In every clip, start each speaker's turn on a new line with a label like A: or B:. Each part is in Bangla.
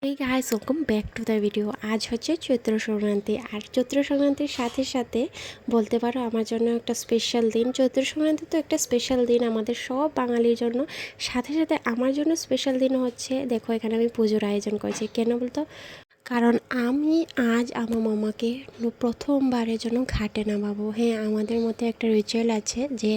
A: এই guys welcome back to the video. আজ হচ্ছে চৈত্র সংক্রান্তি, আর চৈত্র সংক্রান্তির সাথে সাথে বলতে পারো আমার জন্য একটা স্পেশাল দিন। চৈত্র সংক্রান্তি তো একটা স্পেশাল দিন আমাদের সব বাঙালির জন্য, সাথে সাথে আমার জন্য স্পেশাল দিন হচ্ছে, দেখো এখানে আমি পুজোর আয়োজন করেছি। কেন বলতো? কারণ আমি আজ আমার মামাকে প্রথমবারের জন্য ঘাটে নামাবো। হ্যাঁ, আমাদের মধ্যে একটা রিচুয়াল আছে যে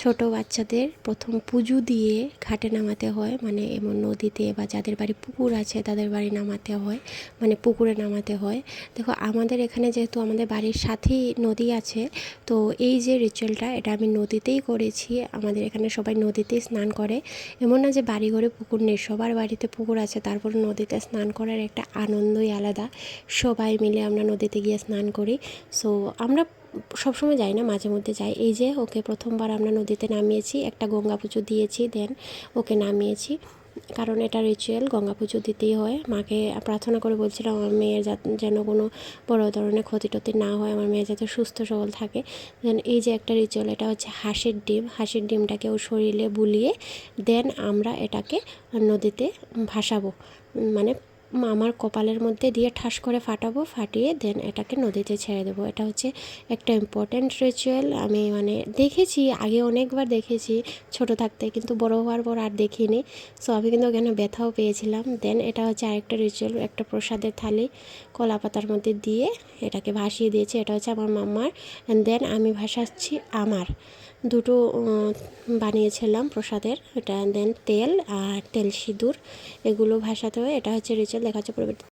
A: ছোট বাচ্চাদের প্রথম পুজো দিয়ে ঘাটে নামাতে হয়, মানে এমন নদীতে বা যাদের বাড়ি পুকুর আছে তাদের বাড়ি নামাতে হয়, মানে পুকুরে নামাতে হয়। দেখো আমাদের এখানে যেহেতু আমাদের বাড়ির সাথেই নদী আছে, তো এই যে রিচুয়ালটা এটা আমি নদীতেই করেছি। আমাদের এখানে সবাই নদীতেই স্নান করে। এমন না যে বাড়ি ঘরে পুকুর নেই, সবার বাড়িতে পুকুর আছে, তারপর নদীতে স্নান করার একটা আনন্দই আলাদা। সবাই মিলে আমরা নদীতে গিয়ে স্নান করি। সো আমরা সবসময় যাই না, মাঝে মধ্যে যাই। এই যে ওকে প্রথমবার আমরা নদীতে নামিয়েছি, একটা গঙ্গা পুজো দিয়েছি, দেন ওকে নামিয়েছি। কারণ এটা রিচুয়াল, গঙ্গা পুজো দিতেই হয়। মাকে প্রার্থনা করে বলছিলাম আমার মেয়ের যেন কোনো বড় ধরনের ক্ষতি টতি না হয়, আমার মেয়ে যাতে সুস্থ সবল থাকে। দেন এই যে একটা রিচুয়াল, এটা হচ্ছে হাঁসের ডিম। হাঁসের ডিমটাকে ও শরীরে বুলিয়ে দেন আমরা এটাকে নদীতে ভাসাবো, মানে আমার কপালের মধ্যে দিয়ে ঠাস করে ফাটাবো, ফাটিয়ে দেন এটাকে নদীতে ছেড়ে দেবো। এটা হচ্ছে একটা ইম্পর্ট্যান্ট রিচুয়াল। আমি মানে দেখেছি আগে, অনেকবার দেখেছি ছোট থাকতে, কিন্তু বড় হওয়ার পর আর দেখিনি। সো আমি কিন্তু ওখানে ব্যথাও পেয়েছিলাম। দেন এটা হচ্ছে আরেকটা রিচুয়াল, একটা প্রসাদের থালি কলা পাতার মধ্যে দিয়ে এটাকে ভাসিয়ে দিয়েছি। এটা হচ্ছে আমার মাম্মার। অ্যান্ড দেন আমি ভাসাচ্ছি আমার দুটো বানিয়েছিলাম প্রসাদের, এটা দেন তেল আর তেল সিঁদুর এগুলো ভাসাতে হয়। এটা হচ্ছে রিচুয়াল। দেখা হচ্ছে পরবর্তী।